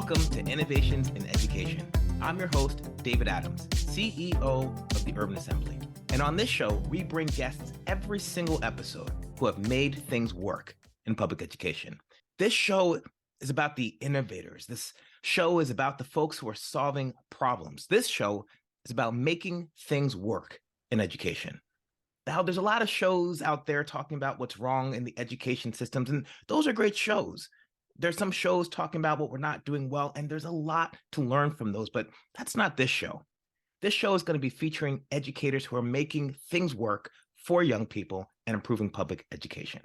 Welcome to Innovations in Education. I'm your host, David Adams, CEO of the Urban Assembly. And on this show, we bring guests every single episode who have made things work in public education. This show is about the innovators. This show is about the folks who are solving problems. This show is about making things work in education. Now, there's a lot of shows out there talking about what's wrong in the education systems, and those are great shows. There's some shows talking about what we're not doing well, and there's a lot to learn from those, but that's not this show. This show is going to be featuring educators who are making things work for young people and improving public education.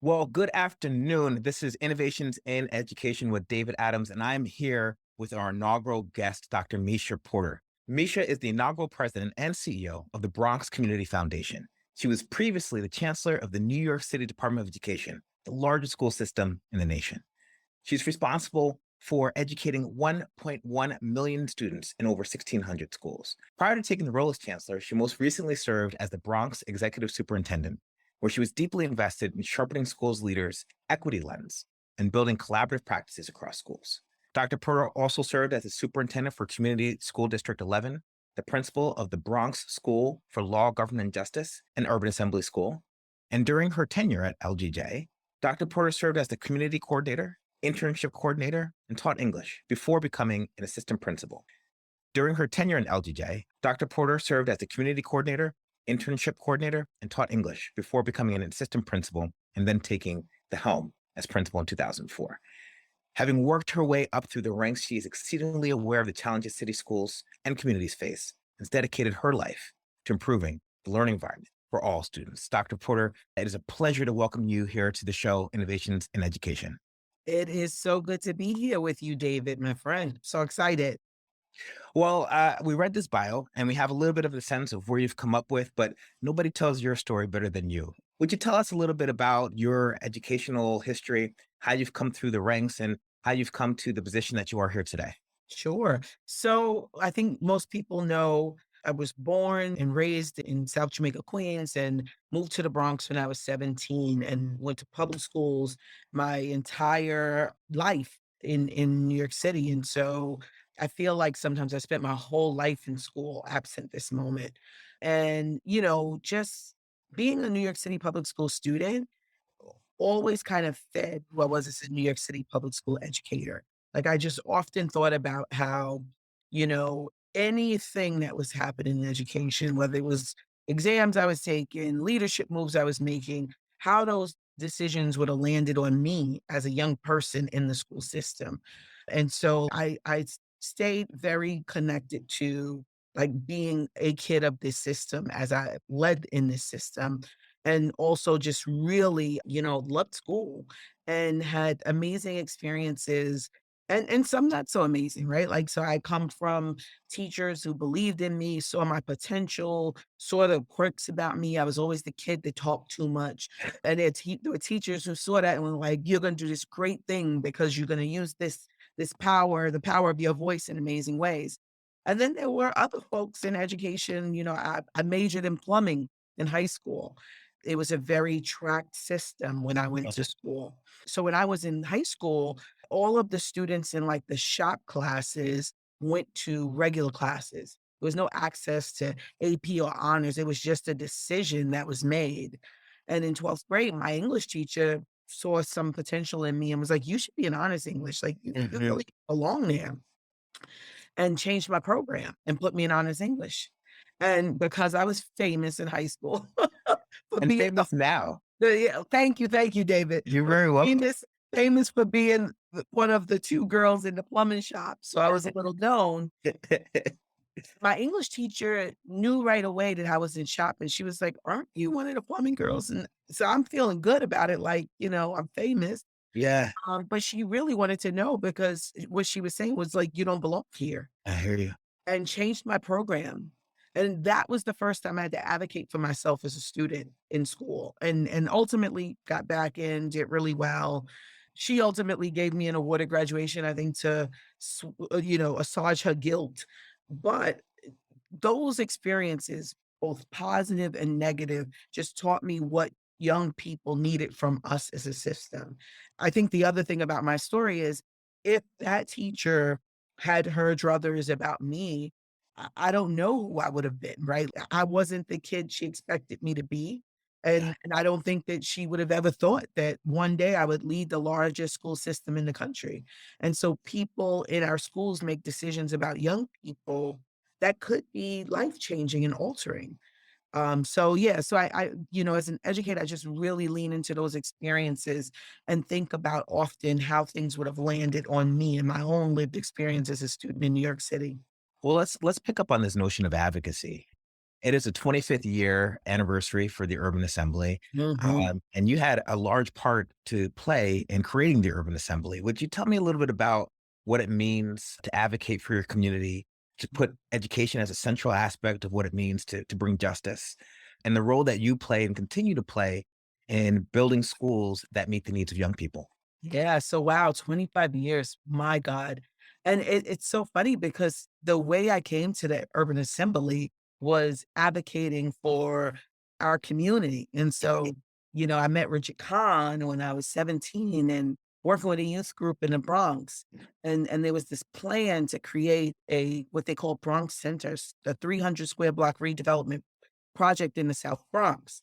Well, good afternoon. This is Innovations in Education with David Adams, and I'm here with our inaugural guest, Dr. Meisha Porter. Meisha is the inaugural president and CEO of the Bronx Community Foundation. She was previously the chancellor of the New York City Department of Education, the largest school system in the nation. She's responsible for educating 1.1 million students in over 1,600 schools. Prior to taking the role as chancellor, she most recently served as the Bronx executive superintendent, where she was deeply invested in sharpening schools' leaders' equity lens and building collaborative practices across schools. Dr. Porter also served as the superintendent for Community School District 11, the principal of the Bronx School for Law, Government, and Justice, an urban assembly school. And during her tenure at LGJ, Dr. Porter served as the community coordinator, internship coordinator, and taught English before becoming an assistant principal. During her tenure in LGJ, Dr. Porter served as the community coordinator, internship coordinator, and taught English before becoming an assistant principal and then taking the helm as principal in 2004. Having worked her way up through the ranks, she is exceedingly aware of the challenges city schools and communities face and has dedicated her life to improving the learning environment for all students. Dr. Porter, it is a pleasure to welcome you here to the show, Innovations in Education. It is so good to be here with you, David, my friend. So excited. Well, we read this bio and we have a little bit of a sense of where you've come up with, but nobody tells your story better than you. Would you tell us a little bit about your educational history, how you've come through the ranks and how you've come to the position that you are here today? Sure. So I think most people know I was born and raised in South Jamaica, Queens, and moved to the Bronx when I was 17 and went to public schools my entire life in New York City. And so I feel like sometimes I spent my whole life in school absent this moment. And, just being a New York City public school student always kind of fed who I was as a New York City public school educator. Like I just often thought about how, anything that was happening in education, whether it was exams I was taking, leadership moves I was making, how those decisions would have landed on me as a young person in the school system. And so I stayed very connected to like being a kid of this system as I led in this system and also just really, loved school and had amazing experiences and some not so amazing, right? Like, so I come from teachers who believed in me, saw my potential, saw the quirks about me. I was always the kid that talked too much. And there were teachers who saw that and were like, you're going to do this great thing because you're going to use this power, the power of your voice in amazing ways. And then there were other folks in education. I majored in plumbing in high school. It was a very tracked system when I went to school. So when I was in high school, all of the students in like the shop classes went to regular classes. There was no access to AP or honors. It was just a decision that was made. And in 12th grade, my English teacher saw some potential in me and was like, you should be in honors English. Like you really belong there, and changed my program and put me in honors English. And because I was famous in high school for And being famous now. yeah, thank you, David. You're very welcome. Famous for being one of the two girls in the plumbing shop. So I was a little known. My English teacher knew right away that I was in shop and she was like, aren't you one of the plumbing girls? And so I'm feeling good about it. Like, I'm famous. Yeah, But she really wanted to know because what she was saying was like, you don't belong here, I hear you. and changed my program. And that was the first time I had to advocate for myself as a student in school and ultimately got back in, did really well. She ultimately gave me an award at graduation, I think, to, assuage her guilt. But those experiences, both positive and negative, just taught me what young people needed from us as a system. I think the other thing about my story is if that teacher had heard druthers about me, I don't know who I would have been, right? I wasn't the kid she expected me to be. Yeah. And I don't think that she would have ever thought that one day I would lead the largest school system in the country. And so people in our schools make decisions about young people that could be life changing and altering. So yeah, so as an educator, I just really lean into those experiences and think about often how things would have landed on me and my own lived experience as a student in New York City. Well, let's pick up on this notion of advocacy. It is a 25th year anniversary for the Urban Assembly, Mhm. and you had a large part to play in creating the Urban Assembly. Would you tell me a little bit about what it means to advocate for your community, to put education as a central aspect of what it means to bring justice, and the role that you play and continue to play in building schools that meet the needs of young people? Yeah, so wow, 25 years, my God. And it's so funny because the way I came to the urban assembly was advocating for our community. And so, I met Richard Kahn when I was 17 and working with a youth group in the Bronx. And there was this plan to create a what they call Bronx Centers, the 300 square block redevelopment project in the South Bronx.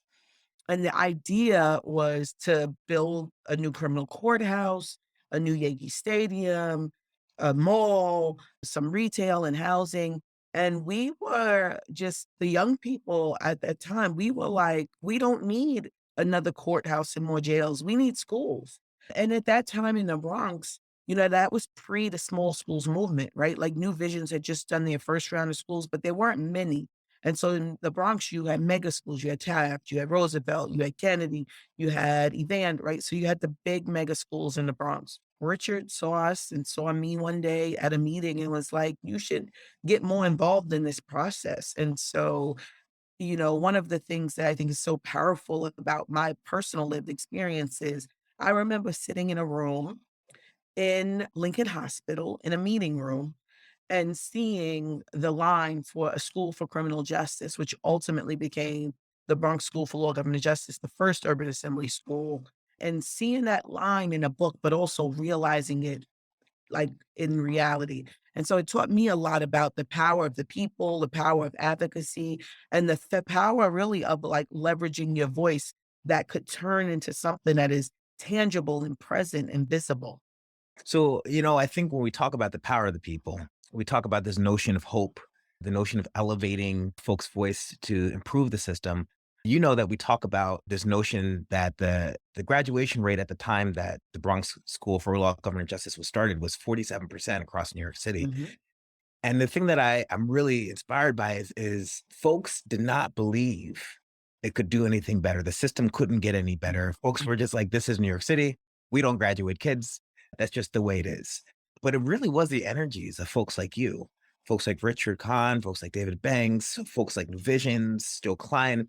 And the idea was to build a new criminal courthouse, a new Yankee Stadium, a mall, some retail and housing. And we were just the young people at that time, we were like, we don't need another courthouse and more jails. We need schools. And at that time in the Bronx, that was pre the small schools movement, right? Like New Visions had just done their first round of schools, but there weren't many. And so in the Bronx, you had mega schools, you had Taft, you had Roosevelt, you had Kennedy, you had Evan, right? So you had the big mega schools in the Bronx. Richard saw us and saw me one day at a meeting and was like, you should get more involved in this process. And so, one of the things that I think is so powerful about my personal lived experiences, I remember sitting in a room in Lincoln Hospital in a meeting room and seeing the line for a school for criminal justice, which ultimately became the Bronx School for Law, Government, and Justice, the first urban assembly school, and seeing that line in a book, but also realizing it like in reality. And so it taught me a lot about the power of the people, the power of advocacy, and the power really of like leveraging your voice that could turn into something that is tangible and present and visible. So, I think when we talk about the power of the people, we talk about this notion of hope, the notion of elevating folks' voice to improve the system. You know that we talk about this notion that the graduation rate at the time that the Bronx School for Law, Government, and Justice was started was 47% across New York City. Mhm. And the thing that I'm really inspired by is folks did not believe it could do anything better. The system couldn't get any better. Folks were just like, this is New York City. We don't graduate kids. That's just the way it is. But it really was the energies of folks like you, folks like Richard Kahn, folks like David Banks, folks like New Visions, Still Klein,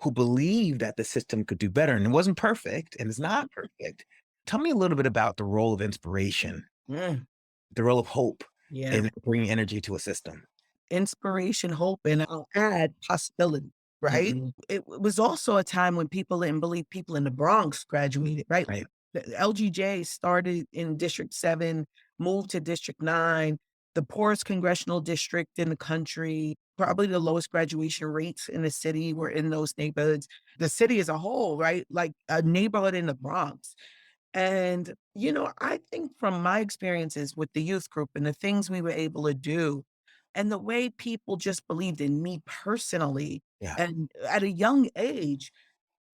who believed that the system could do better. And it wasn't perfect and it's not perfect. Tell me a little bit about the role of inspiration, Mm, the role of hope yeah. in bringing energy to a system. Inspiration, hope, and I'll add possibility, right? Mhm. It was also a time when people didn't believe people in the Bronx graduated, right? Right. The LGJ started in District 7, moved to District 9, the poorest congressional district in the country, probably the lowest graduation rates in the city were in those neighborhoods. The city as a whole, right? Like a neighborhood in the Bronx. And, I think from my experiences with the youth group and the things we were able to do, and the way people just believed in me personally, Yeah. and at a young age,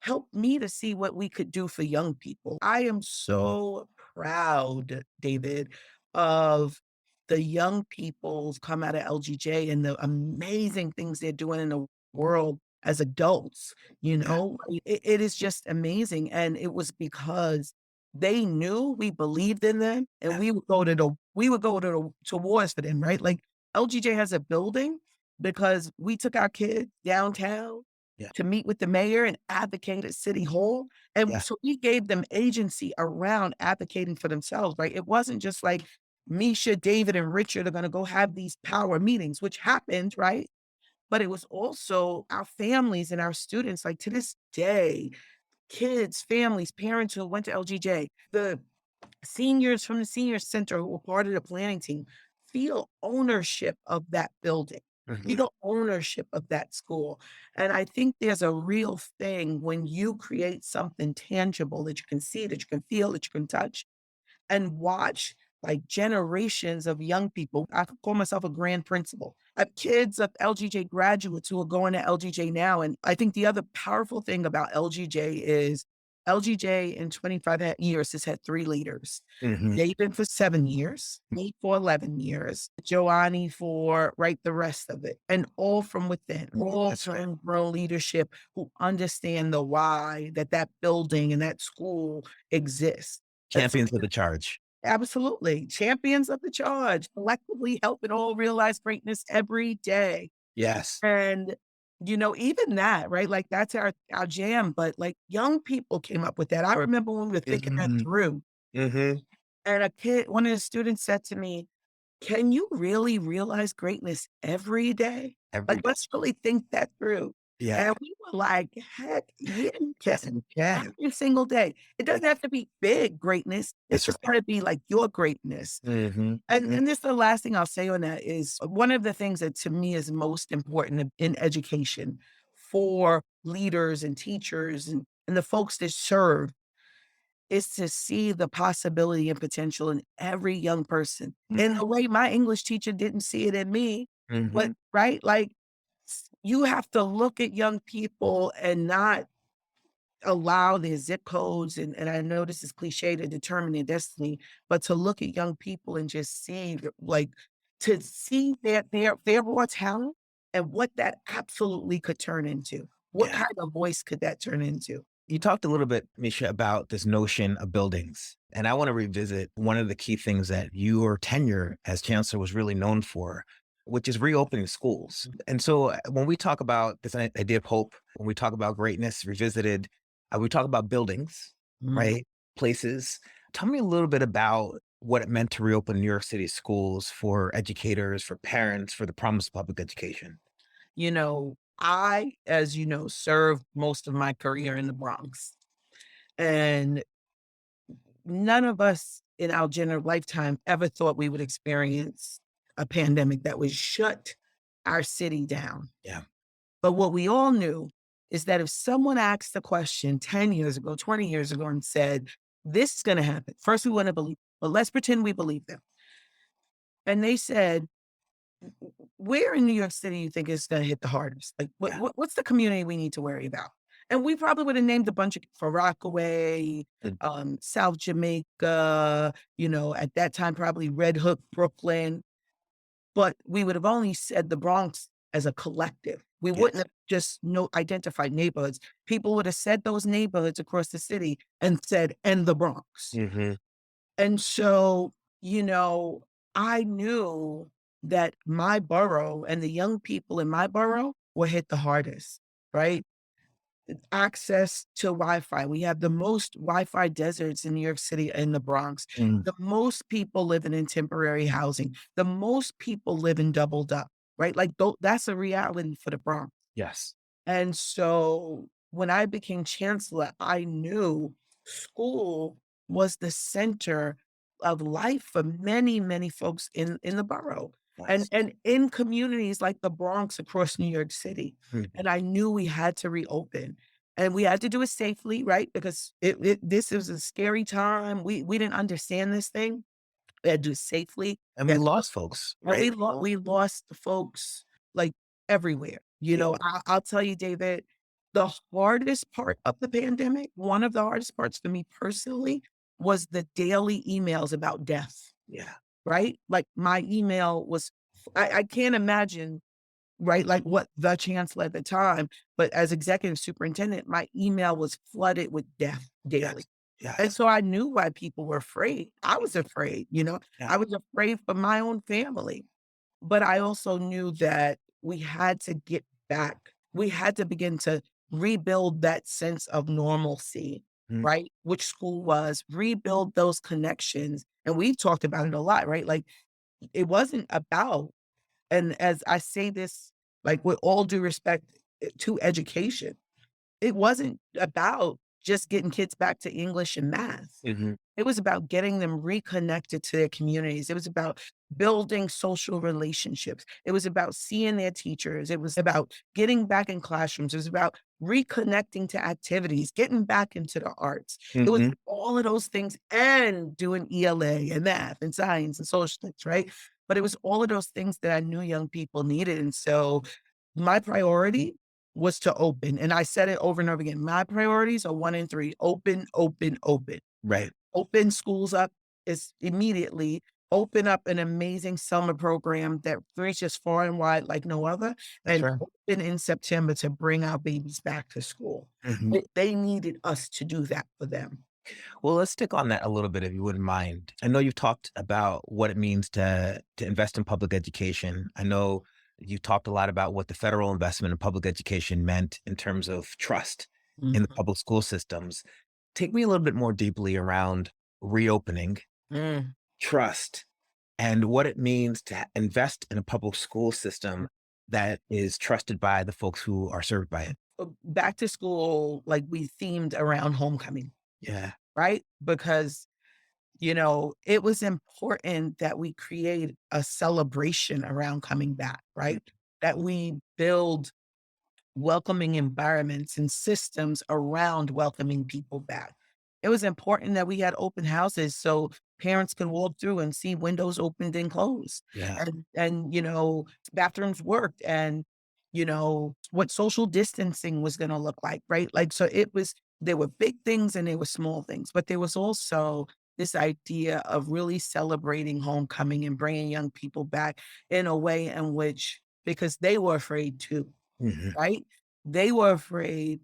helped me to see what we could do for young people. I am so proud, David, of the young people who've come out of LGJ and the amazing things they're doing in the world as adults. Yeah. It is just amazing. And it was because they knew we believed in them and Yeah. we would go to wars for them, right? Like LGJ has a building because we took our kids downtown Yeah. to meet with the mayor and advocate at City Hall. And Yeah. so we gave them agency around advocating for themselves, right? It wasn't just like Meisha, David, and Richard are going to go have these power meetings, which happened, right? But it was also our families and our students, like to this day, kids, families, parents who went to LGJ, the Seniors from the senior center who were part of the planning team feel ownership of that building, Mhm. feel ownership of that school. And I think there's a real thing when you create something tangible that you can see, that you can feel, that you can touch and watch like generations of young people. I call myself a grand principal. I have kids of LGJ graduates who are going to LGJ now. And I think the other powerful thing about LGJ is LGJ in 25 years has had three leaders. Mhm. David for 7 years, me for 11 years, Joanne for right the rest of it. And all from within, all That's right. from grown leadership who understand the why that that building and that school exists. And so Champions of the charge. absolutely. Champions of the charge, collectively helping all realize greatness every day. Yes. And, even that, right? Like that's our jam. But like young people came up with that. I remember when we were thinking that Mhm. through, Mhm. and one of the students said to me, can you really realize greatness every day? Every Like, day. let's really think that through. Yeah. And we were like, heck, yeah, you Yes, can. you can. Every single day. It doesn't have to be big greatness. It's That's just right. got to be like your greatness. Mhm. And this the last thing I'll say on that is one of the things that to me is most important in education for leaders and teachers and the folks that serve is to see the possibility and potential in every young person in Mhm. a way my English teacher didn't see it in me. But Mhm. right, like you have to look at young people and not allow their zip codes, and I know this is cliche to determine their destiny, but to look at young people and just see like to see their raw talent and what that absolutely could turn into. What Yeah. kind of voice could that turn into? You talked a little bit, Misha, about this notion of buildings. And I want to revisit one of the key things that your tenure as chancellor was really known for, which is reopening schools. And so when we talk about this idea of hope, when we talk about greatness revisited, we talk about buildings, Mm. right? Places. Tell me a little bit about what it meant to reopen New York City schools for educators, for parents, for the promise of public education. I, as served most of my career in the Bronx. And none of us in our general lifetime ever thought we would experience a pandemic that would shut our city down. Yeah. But what we all knew is that if someone asked the question 10 years ago, 20 years ago, and said, this is going to happen, first we want to believe, but let's pretend we believe them. And they said, where in New York City you think is gonna hit the hardest? Like, Yeah. what's the community we need to worry about? And we probably would have named a bunch of for Rockaway, The- South Jamaica, at that time, probably Red Hook, Brooklyn, but we would have only said the Bronx as a collective. We wouldn't Yes. have just identified neighborhoods. People would have said those neighborhoods across the city and said, "And the Bronx." Hmm. And so, you know, I knew that my borough and the young people in my borough were hit the hardest, right? Access to Wi-Fi. We have the most Wi-Fi deserts in New York City and the Bronx. Mm. The most people living in temporary housing. The most people live in doubled up, right? Like that's a reality for the Bronx. Yes. And so when I became chancellor, I knew school was the center of life for many, many folks in the borough and Yes. and in communities like the Bronx across New York City. Mhm. And I knew we had to reopen. And we had to do it safely, right? Because this was a scary time. We didn't understand this thing. We had to do it safely. And we lost folks, And right? we lost the folks, like, everywhere. Yeah. I'll tell you, David, the hardest part of the pandemic, one of the hardest parts for me personally, was the daily emails about death, Yeah. right? Like, my email was I can't imagine, right, like, what the chancellor at the time, but as executive superintendent, my email was flooded with death daily. Yes. And Yes. so I knew why people were afraid. I was afraid, Yeah. I was afraid for my own family. But I also knew that we had to get back. We had to begin to rebuild that sense of normalcy, Mm. right? Which school was, rebuild those connections. And we've talked about it a lot, right? Like it wasn't about, and as I say this, like with all due respect to education, it wasn't about just getting kids back to English and math. Hmm. It was about getting them reconnected to their communities. It was about building social relationships. It was about seeing their teachers. It was about getting back in classrooms. It was about reconnecting to activities, getting back into the arts. It was Hmm. all of those things and doing ELA and math and science and social things, right? But it was all of those things that I knew young people needed. And so my priority was to open. And I said it over and over again. My priorities are one and three: open, open, open. Right. Open schools up is immediately, open up an amazing summer program that reaches far and wide like no other, and Sure. open in September to bring our babies back to school. They needed us to do that for them. Well, let's stick on that a little bit, if you wouldn't mind. I know you've talked about what it means to invest in public education. I know you talked a lot about what the federal investment in public education meant in terms of trust in the Mhm. public school systems. Take me a little bit more deeply around reopening, Mm. trust, and what it means to invest in a public school system that is trusted by the folks who are served by it. Back to school, like, we themed around homecoming, Yeah. right? Because, it was important that we create a celebration around coming back, right? That we build welcoming environments and systems around welcoming people back. It was important that we had open houses so parents can walk through and see windows opened and closed, Yeah. and bathrooms worked, and what social distancing was going to look like, right? Like, so it was, there were big things and there were small things, but there was also this idea of really celebrating homecoming and bringing young people back in a way in which, because they were afraid too, Hmm. right? They were afraid.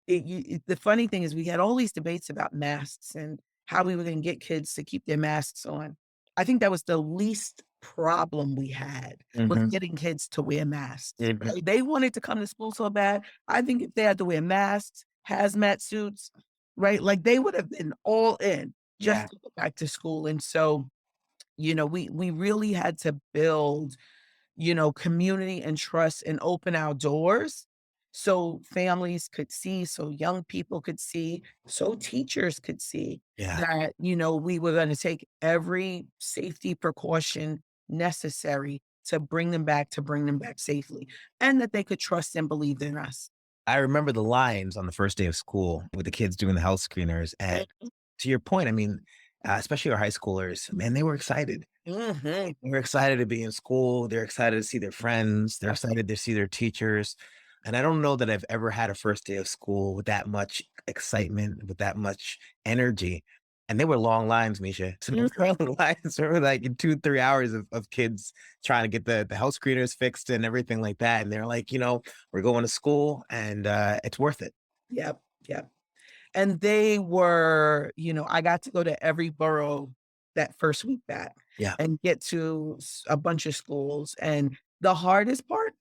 The funny thing is we had all these debates about masks and how we were gonna get kids to keep their masks on. I think that was the least problem we had, was Hmm. getting kids to wear masks, Hmm. right? They wanted to come to school so bad. I think if they had to wear masks, hazmat suits, right, like, they would have been all in just Yeah. to go back to school. And so, we really had to build, community and trust and open our doors so families could see, so young people could see, so teachers could see Yeah. that, we were going to take every safety precaution necessary to bring them back safely, and that they could trust and believe in us. I remember the lines on the first day of school with the kids doing the health screeners. And to your point, I mean, especially our high schoolers, man, they were excited. Mhm. They were excited to be in school. They're excited to see their friends. They're excited to see their teachers. And I don't know that I've ever had a first day of school with that much excitement, with that much energy. And they were long lines, Misha. So they were long lines. There were like in 2, 3 hours of kids trying to get the health screeners fixed and everything like that. And they're like, we're going to school and it's worth it. Yep, yep. And they were, I got to go to every borough that first week back Yeah. and get to a bunch of schools. And the hardest part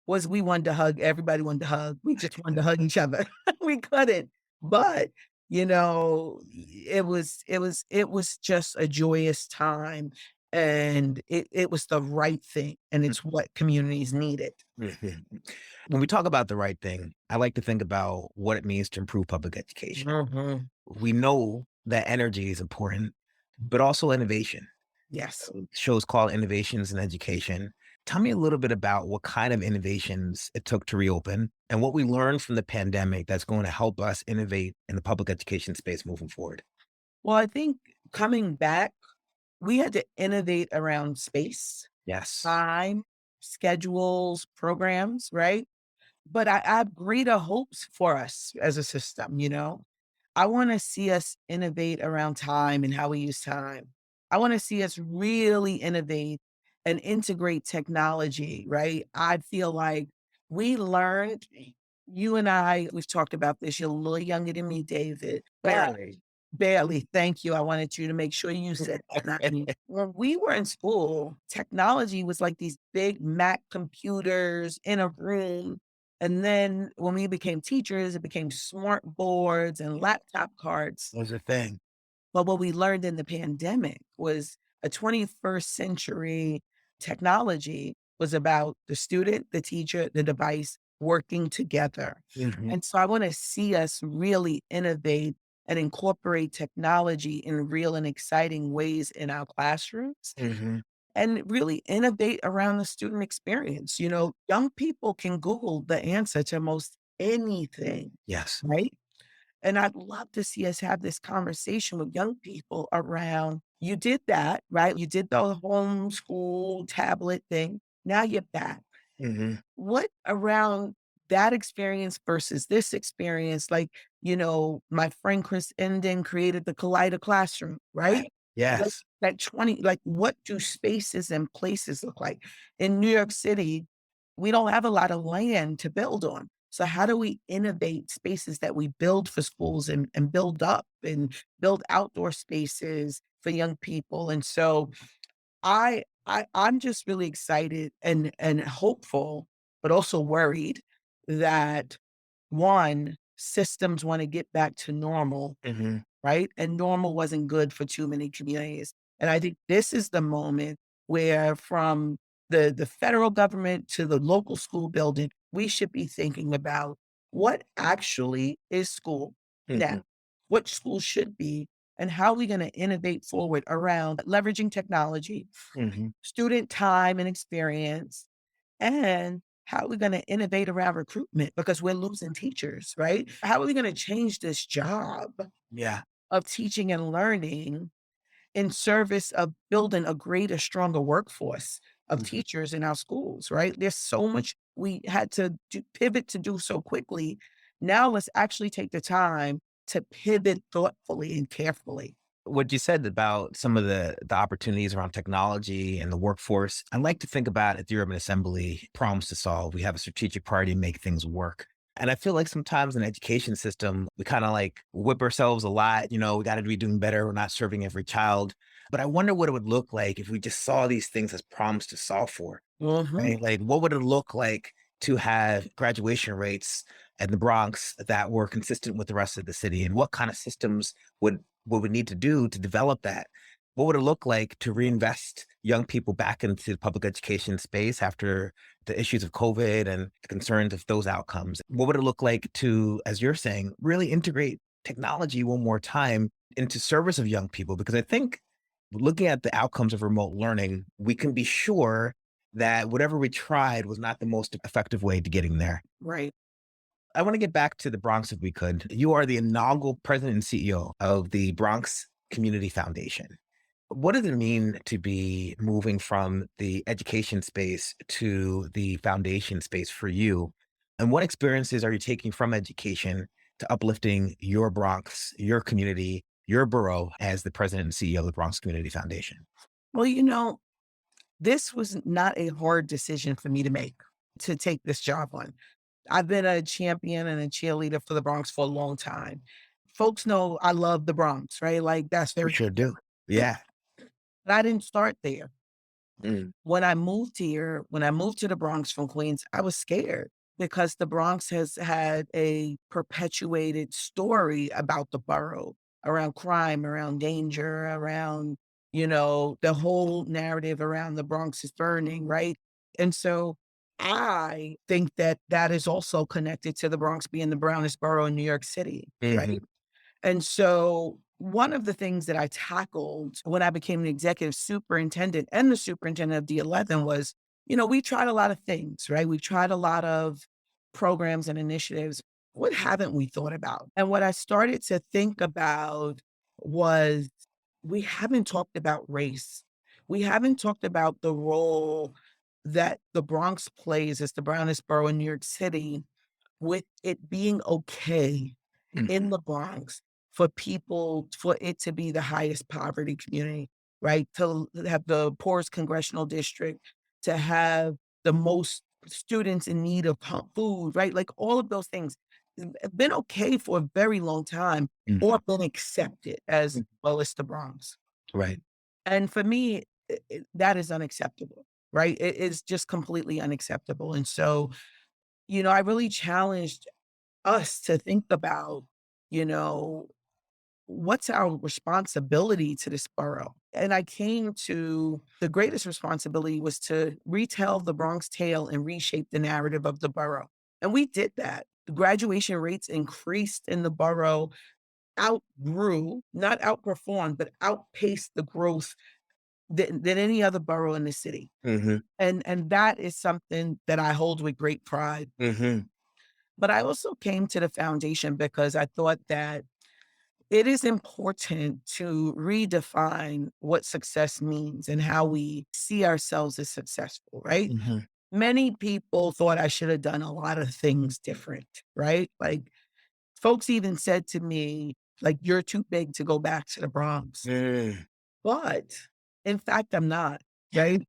was we wanted to hug. Everybody wanted to hug. We just wanted to hug each other. We couldn't. But, it was just a joyous time. And it was the right thing. And it's what communities needed. Mhm. When we talk about the right thing, I like to think about what it means to improve public education. Mhm. We know that energy is important, but also innovation. Yes. Shows called Innovations in Education. Tell me a little bit about what kind of innovations it took to reopen and what we learned from the pandemic that's going to help us innovate in the public education space moving forward. Well, I think coming back, we had to innovate around space, Yes. time, schedules, programs, right? But I have greater hopes for us as a system. I wanna see us innovate around time and how we use time. I wanna see us really innovate and integrate technology, right? I feel like we learned, you and I, we've talked about this, you're a little younger than me, David. Barely. Barely, thank you. I wanted you to make sure you said that, not me. When we were in school, technology was like these big Mac computers in a room. And then when we became teachers, it became smart boards and laptop cards. Was a thing. But what we learned in the pandemic was a 21st century technology was about the student, the teacher, the device, working together. Mhm, And so I want to see us really innovate and incorporate technology in real and exciting ways in our classrooms mhm. and really innovate around the student experience. Young people can Google the answer to most anything, Yes. right? And I'd love to see us have this conversation with young people around you did that, right? You did the homeschool tablet thing. Now you're back. Mhm. What around that experience versus this experience, like, my friend Chris Enden created the Collider Classroom, right? Right. Like Yes. that 20, like what do spaces and places look like? In New York City, we don't have a lot of land to build on. So how do we innovate spaces that we build for schools and build up and build outdoor spaces for young people? And so I'm just really excited and hopeful, but also worried that one, systems want to get back to normal, Mhm. right? And normal wasn't good for too many communities. And I think this is the moment where from the federal government to the local school building, we should be thinking about what actually is school now, Mhm. what school should be, and how are we going to innovate forward around leveraging technology, Mhm. student time and experience, and how are we going to innovate around recruitment because we're losing teachers, right? How are we going to change this job Yeah. of teaching and learning in service of building a greater, stronger workforce of Mhm. teachers in our schools, right? There's so much we had to pivot to do so quickly. Now let's actually take the time to pivot thoughtfully and carefully. What you said about some of the opportunities around technology and the workforce, I like to think about at the Urban Assembly problems to solve. We have a strategic priority to make things work. And I feel like sometimes in the education system, we kind of like whip ourselves a lot. We got to be doing better. We're not serving every child. But I wonder what it would look like if we just saw these things as problems to solve for. Mhm. Right? Like, what would it look like to have graduation rates in the Bronx that were consistent with the rest of the city? And what kind of systems would we need to do to develop that? What would it look like to reinvest young people back into the public education space after the issues of COVID and the concerns of those outcomes? What would it look like to, as you're saying, really integrate technology one more time into service of young people? Because I think looking at the outcomes of remote learning, we can be sure that whatever we tried was not the most effective way to getting there. Right. I want to get back to the Bronx if we could. You are the inaugural president and CEO of the Bronx Community Foundation. What does it mean to be moving from the education space to the foundation space for you? And what experiences are you taking from education to uplifting your Bronx, your community, your borough as the president and CEO of the Bronx Community Foundation? Well, this was not a hard decision for me to make to take this job on. I've been a champion and a cheerleader for the Bronx for a long time. Folks know I love the Bronx, right? Like that's We very, sure do. Yeah. but I didn't start there. Mm, When I moved to the Bronx from Queens, I was scared because the Bronx has had a perpetuated story about the borough around crime, around danger, around, the whole narrative around the Bronx is burning, right? And so I think that that is also connected to the Bronx being the brownest borough in New York City, right? mhm, And so one of the things that I tackled when I became the executive superintendent and the superintendent of D11 was, we tried a lot of things, right? We tried a lot of programs and initiatives. What haven't we thought about? And what I started to think about was we haven't talked about race. We haven't talked about the role that the Bronx plays as the brownest borough in New York City with it being okay in mhm, the Bronx for it to be the highest poverty community, right? To have the poorest congressional district, to have the most students in need of food, right? Like all of those things have been okay for a very long time or mhm. been accepted as, well, it's the Bronx. Right. And for me, that is unacceptable, right? It is just completely unacceptable. And so, I really challenged us to think about, you know, what's our responsibility to this borough? And I came to the greatest responsibility was to retell the Bronx tale and reshape the narrative of the borough. And we did that. The graduation rates increased in the borough, outgrew, not outperformed, but outpaced the growth than any other borough in the city. Mhm. And that is something that I hold with great pride. Mhm. But I also came to the foundation because I thought that it is important to redefine what success means and how we see ourselves as successful, right? Mhm. Many people thought I should have done a lot of things different, right? Like folks even said to me, like, you're too big to go back to the Bronx. Mm. But in fact, I'm not, right?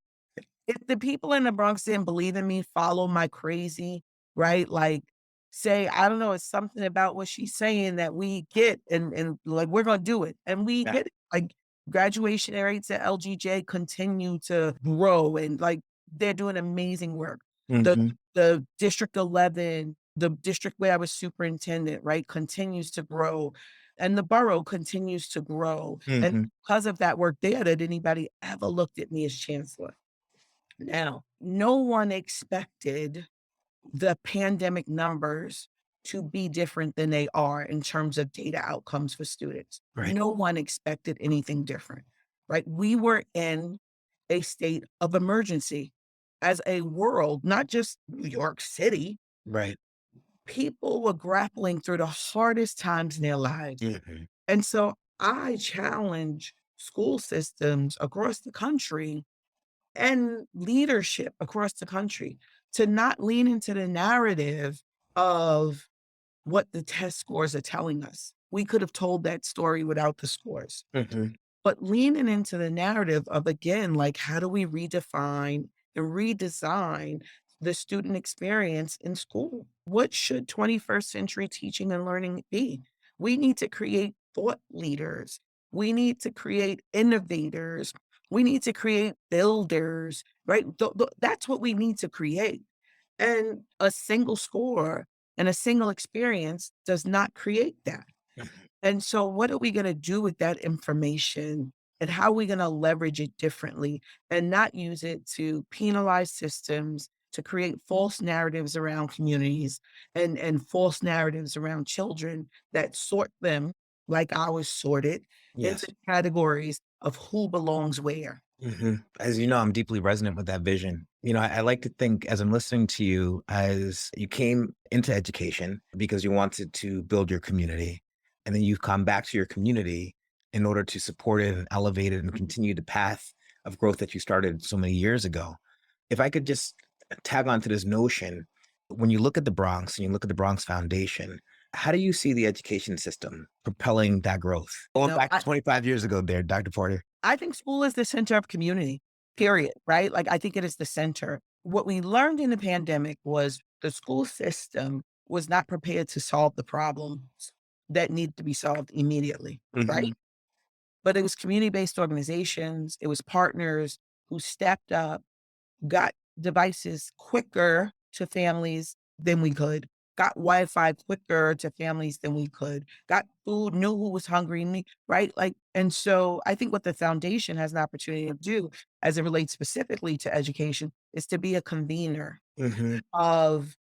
If the people in the Bronx didn't believe in me, follow my crazy, right? Like, say, I don't know, it's something about what she's saying that we get and like we're gonna do it. And we Yeah. hit it. Like graduation rates at LGJ continue to grow and like they're doing amazing work. The Mhm. the District 11, the district where I was superintendent, right, continues to grow. And the borough continues to grow. And Mhm. because of that work there, that anybody ever looked at me as chancellor. Now, no one expected the pandemic numbers to be different than they are in terms of data outcomes for students. Right. No one expected anything different, right? We were in a state of emergency as a world, not just New York City. Right. People were grappling through the hardest times in their lives. Mhm. And so I challenge school systems across the country and leadership across the country to not lean into the narrative of what the test scores are telling us. We could have told that story without the scores, Mhm. but leaning into the narrative of, again, like, how do we redefine and redesign the student experience in school? What should 21st century teaching and learning be? We need to create thought leaders. We need to create innovators. We need to create builders, right? That's what we need to create. And a single score and a single experience does not create that. And so what are we gonna do with that information, and how are we gonna leverage it differently and not use it to penalize systems, to create false narratives around communities and false narratives around children that sort them like I was sorted into Yes. categories of who belongs where. Mhm. As you know, I'm deeply resonant with that vision. I like to think as I'm listening to you, as you came into education because you wanted to build your community, and then you've come back to your community in order to support it and elevate it and continue the path of growth that you started so many years ago. If I could just tag on to this notion, when you look at the Bronx and you look at the Bronx Foundation, how do you see the education system propelling that growth? Going No, back to 25 years ago there, Dr. Porter. I think school is the center of community, period, right? Like, I think it is the center. What we learned in the pandemic was the school system was not prepared to solve the problems that need to be solved immediately, right? Mhm. But it was community-based organizations, it was partners who stepped up, got devices quicker to families than we could, got Wi-Fi quicker to families than we could, got food, knew who was hungry, right? Like, and so I think what the foundation has an opportunity to do as it relates specifically to education is to be a convener Mhm. of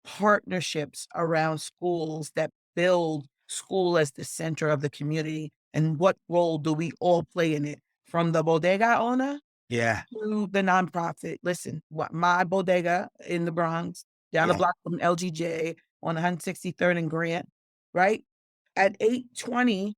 partnerships around schools that build school as the center of the community. And what role do we all play in it? From the bodega owner Yeah. to the nonprofit. Listen, what my bodega in the Bronx, down the Yeah. block from LGJ on 163rd and Grant, right? At 8:20,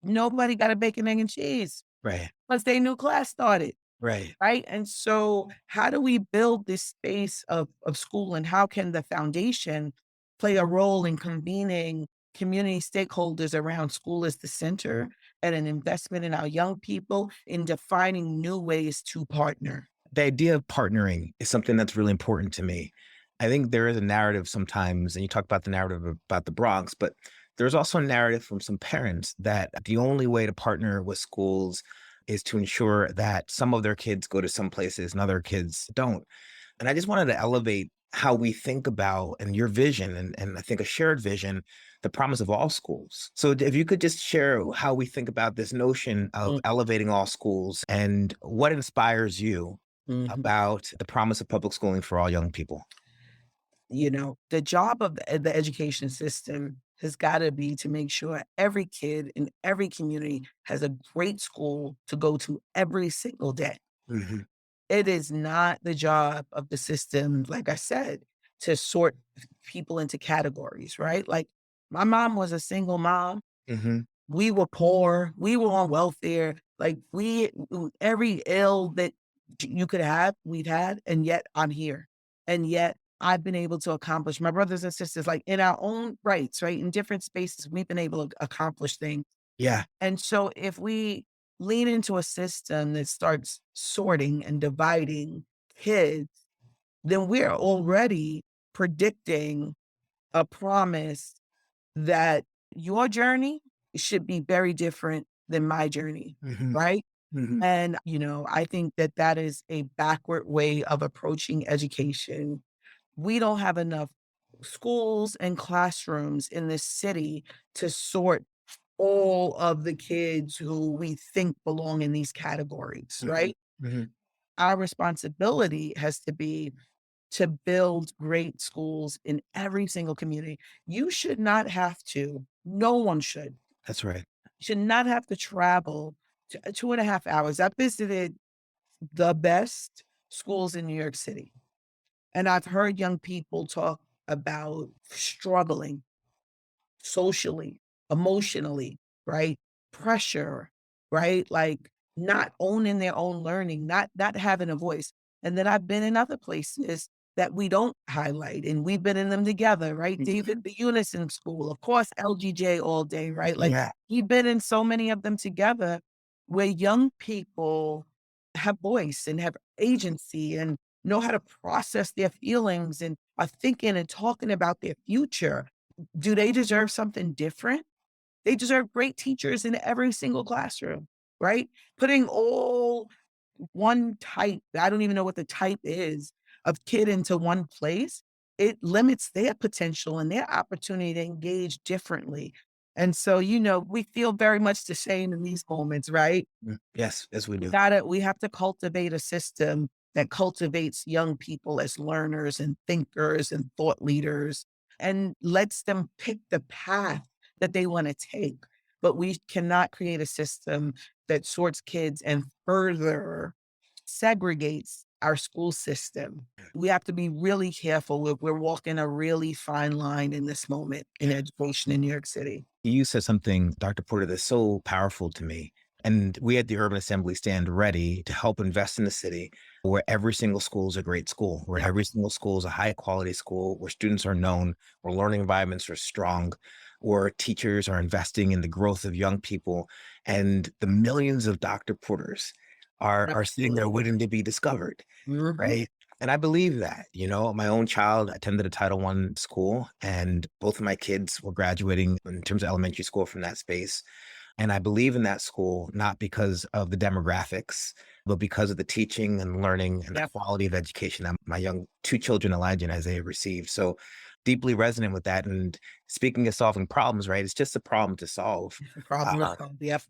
nobody got a bacon, egg, and cheese Right. once they new class started. Right. Right? And so how do we build this space of school, and how can the foundation play a role in convening community stakeholders around school as the center and an investment in our young people in defining new ways to partner? The idea of partnering is something that's really important to me. I think there is a narrative sometimes, and you talk about the narrative about the Bronx, but there's also a narrative from some parents that the only way to partner with schools is to ensure that some of their kids go to some places and other kids don't. And I just wanted to elevate how we think about and your vision and I think a shared vision, the promise of all schools. So if you could just share how we think about this notion of Mm, elevating all schools and what inspires you mhm. about the promise of public schooling for all young people. The job of the education system has got to be to make sure every kid in every community has a great school to go to every single day. Mhm, It is not the job of the system, like I said, to sort people into categories, right? Like my mom was a single mom. mhm, We were poor, we were on welfare, like, every ill that you could have, we've had, and yet I'm here, and yet I've been able to accomplish my brothers and sisters, like, in our own rights, right, in different spaces, we've been able to accomplish things, yeah, and so if we lean into a system that starts sorting and dividing kids, then we're already predicting a promise that your journey should be very different than my journey, mhm, right? mhm, And, I think that that is a backward way of approaching education. We don't have enough schools and classrooms in this city to sort all of the kids who we think belong in these categories, mhm, right? mhm, Our responsibility has to be to build great schools in every single community. You should not have to, no one that's right. should not have to travel 2.5 hours. I visited the best schools in New York City, and I've heard young people talk about struggling socially, emotionally, right? Pressure, right? Like not owning their own learning, not having a voice. And then I've been in other places that we don't highlight, and we've been in them together, right? Mm, David, the Unison School, of course, LGJ all day, right? Like yeah, we've been in so many of them together where young people have voice and have agency and know how to process their feelings and are thinking and talking about their future. Do they deserve something different? They deserve great teachers in every single classroom, right? Putting all one type, I don't even know what the type is, of kid into one place, it limits their potential and their opportunity to engage differently. And so, we feel very much the same in these moments, right? yes, yes, we do. We have to cultivate a system that cultivates young people as learners and thinkers and thought leaders and lets them pick the path that they want to take. But we cannot create a system that sorts kids and further segregates our school system. We have to be really careful. We're walking a really fine line in this moment in education in New York City. You said something, Dr. Porter, that's so powerful to me. And we at the Urban Assembly stand ready to help invest in the city where every single school is a great school, where Yep. every single school is a high quality school, where students are known, where learning environments are strong, where teachers are investing in the growth of young people. And the millions of Dr. Porters are sitting there Absolutely. waiting to be discovered. Mhm. Right. And I believe that, my own child attended a Title I school, and both of my kids were graduating in terms of elementary school from that space. And I believe in that school, not because of the demographics, but because of the teaching and learning and the Yep. quality of education that my young two children, Elijah and Isaiah, received. So deeply resonant with that. And speaking of solving problems, right? It's just a problem to solve. Problem is Uh, solved. Yep.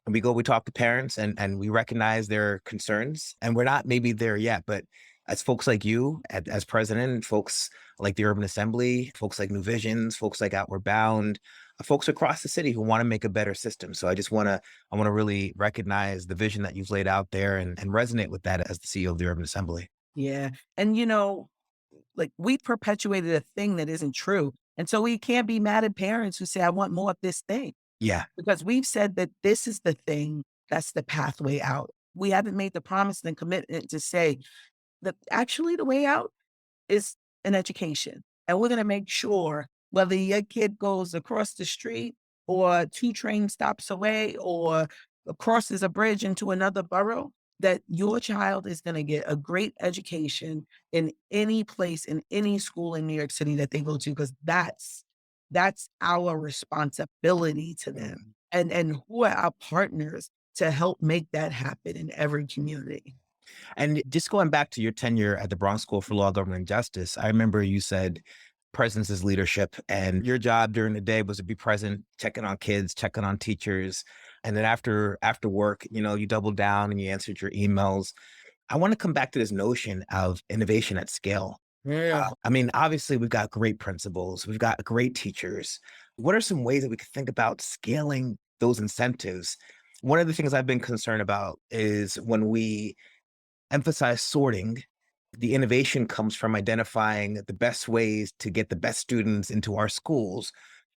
and we talk to parents and we recognize their concerns, and we're not maybe there yet, but as folks like you, as president, folks like the Urban Assembly, folks like New Visions, folks like Outward Bound, folks across the city who want to make a better system. So I want to really recognize the vision that you've laid out there and resonate with that as the CEO of the Urban Assembly. Yeah. And like we perpetuated a thing that isn't true. And so we can't be mad at parents who say, I want more of this thing, Yeah. because we've said that this is the thing that's the pathway out. We haven't made the promise and commitment to say that actually the way out is an education. And we're going to make sure whether your kid goes across the street or two train stops away or crosses a bridge into another borough, that your child is going to get a great education in any place, in any school in New York City that they go to, because that's our responsibility to them. Mhm. And who are our partners to help make that happen in every community? And just going back to your tenure at the Bronx School for Law, Government, and Justice, I remember you said presence is leadership, and your job during the day was to be present, checking on kids, checking on teachers. And then after work, you doubled down and you answered your emails. I want to come back to this notion of innovation at scale. Yeah. I mean, obviously, we've got great principals, we've got great teachers. What are some ways that we could think about scaling those incentives? One of the things I've been concerned about is when we emphasize sorting, the innovation comes from identifying the best ways to get the best students into our schools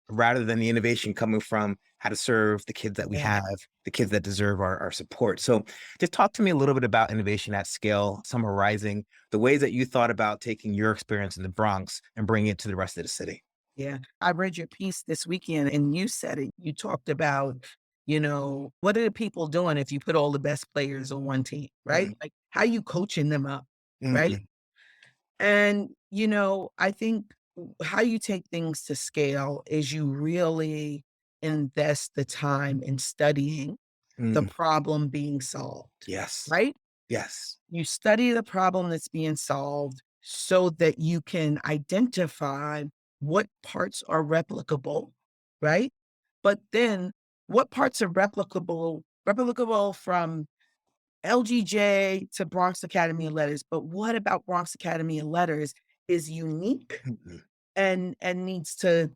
rather than the innovation coming from how to serve the kids that we Yeah. have, the kids that deserve our support. So just talk to me a little bit about innovation at scale, summarizing the ways that you thought about taking your experience in the Bronx and bringing it to the rest of the city. Yeah. I read your piece this weekend and you said it. You talked about, what are the people doing if you put all the best players on one team, right? Mhm, Like, how you coaching them up, right? mhm, And, I think how you take things to scale is you really invest the time in studying the mhm. problem being solved, Yes, right? yes. You study the problem that's being solved so that you can identify what parts are replicable, right? But then what parts are replicable from LGJ to Bronx Academy of Letters, but what about Bronx Academy of Letters is unique Mhm. and needs to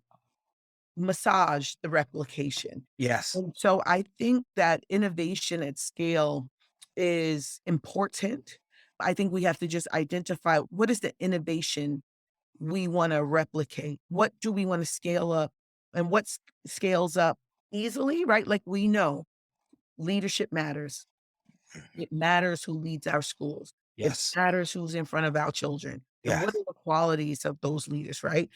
massage the replication. Yes. And so I think that innovation at scale is important. I think we have to just identify what is the innovation we want to replicate? What do we want to scale up and scales up easily, right? Like we know leadership matters. It matters who leads our schools. It Yes. matters who's in front of our children. And what Yes. are the qualities of those leaders, right?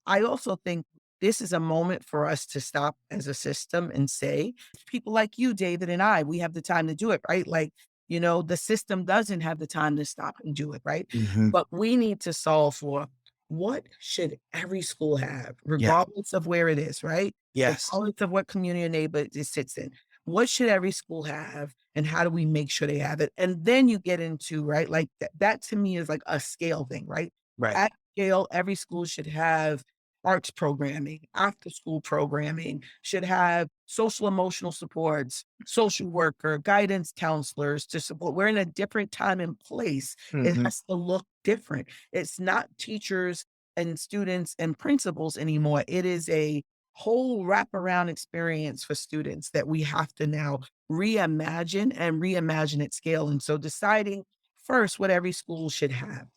I also think this is a moment for us to stop as a system and say, people like you, David, and I, we have the time to do it, right? Like, the system doesn't have the time to stop and do it, right? Mhm. But we need to solve for what should every school have, Yeah. regardless of where it is, right? Yes. Regardless of what community or neighborhood it sits in. What should every school have? And how do we make sure they have it? And then you get into, right? Like that to me is like a scale thing, right? Right. At scale, every school should have arts programming, after school programming, should have social emotional supports, social worker, guidance counselors to support. We're in a different time and place. It Mhm. has to look different. It's not teachers and students and principals anymore. It is a whole wraparound experience for students that we have to now reimagine and reimagine at scale. And so deciding first what every school should have.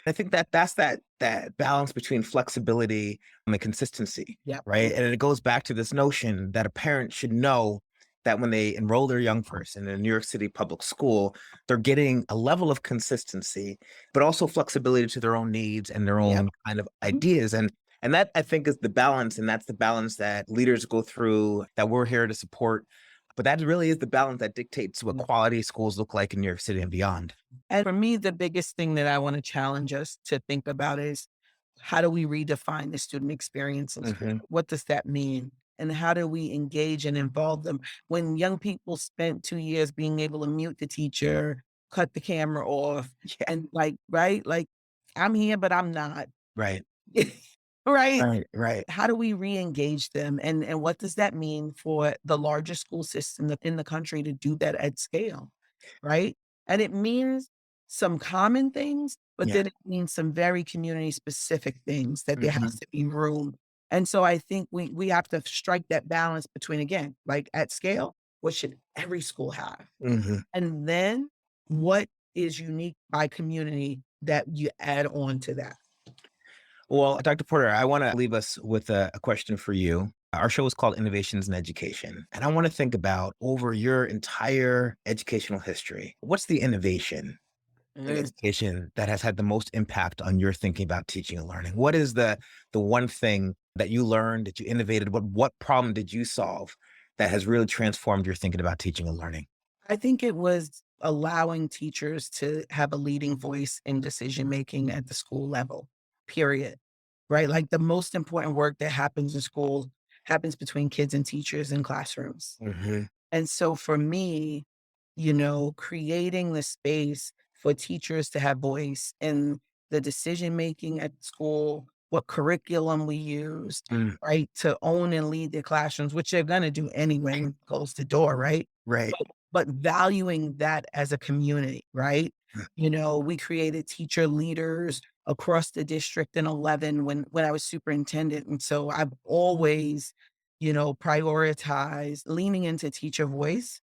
I think that that's that balance between flexibility and consistency, Yep. right? And it goes back to this notion that a parent should know that when they enroll their young person in a New York City public school, they're getting a level of consistency, but also flexibility to their own needs and their Yep. own kind of Mhm. ideas. And that I think is the balance, and that's the balance that leaders go through that we're here to support. But that really is the balance that dictates what quality schools look like in New York City and beyond. And for me, the biggest thing that I want to challenge us to think about is how do we redefine the student experience in school? Hmm. What does that mean? And how do we engage and involve them? When young people spent 2 years being able to mute the teacher, cut the camera off, Yeah. and like, right? Like, I'm here, but I'm not. Right. Right? Right. Right. How do we re-engage them? And what does that mean for the largest school system in the country to do that at scale? Right? And it means some common things, but Yeah. then it means some very community specific things that there has Mhm, to be room. And so I think we have to strike that balance between again, like at scale, what should every school have? mhm. And then what is unique by community that you add on to that? Well, Dr. Porter, I want to leave us with a question for you. Our show is called Innovations in Education. And I want to think about over your entire educational history, what's the innovation in Mm. education that has had the most impact on your thinking about teaching and learning? What is the one thing that you learned, that you innovated? What problem did you solve that has really transformed your thinking about teaching and learning? I think it was allowing teachers to have a leading voice in decision making at the school level, period. Right? Like the most important work that happens in school happens between kids and teachers in classrooms. Hmm. And so for me, creating the space for teachers to have voice in the decision making at school, what curriculum we used, Mm, right? To own and lead their classrooms, which they're going to do anyway when it goes the door, right? right. But valuing that as a community, right? Mm, We created teacher leaders across the district in 11 when I was superintendent. And so I've always, prioritized leaning into teacher voice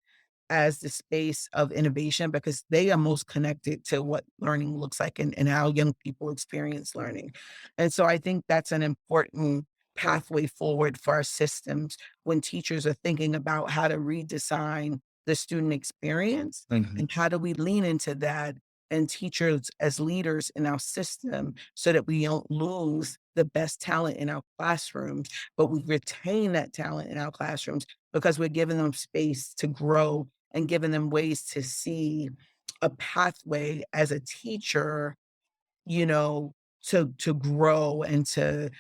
as the space of innovation because they are most connected to what learning looks like and how young people experience learning. And so I think that's an important pathway forward for our systems when teachers are thinking about how to redesign the student experience Mhm. and how do we lean into that and teachers as leaders in our system so that we don't lose the best talent in our classrooms, but we retain that talent in our classrooms because we're giving them space to grow and giving them ways to see a pathway as a teacher, you know, to grow and to,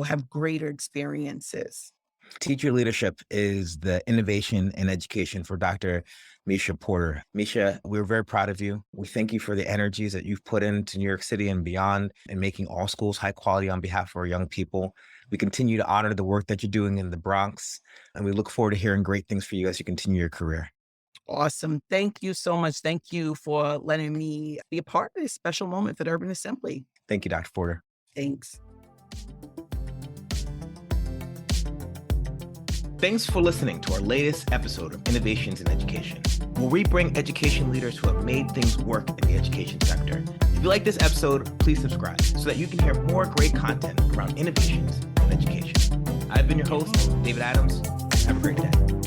have greater experiences. Teacher leadership is the innovation in education for Dr. Meisha Porter. Meisha, we're very proud of you. We thank you for the energies that you've put into New York City and beyond and making all schools high quality on behalf of our young people. We continue to honor the work that you're doing in the Bronx, and we look forward to hearing great things for you as you continue your career. Awesome. Thank you so much. Thank you for letting me be a part of this special moment for the Urban Assembly. Thank you, Dr. Porter. Thanks. Thanks for listening to our latest episode of Innovations in Education, where we bring education leaders who have made things work in the education sector. If you like this episode, please subscribe so that you can hear more great content around innovations in education. I've been your host, David Adams. Have a great day.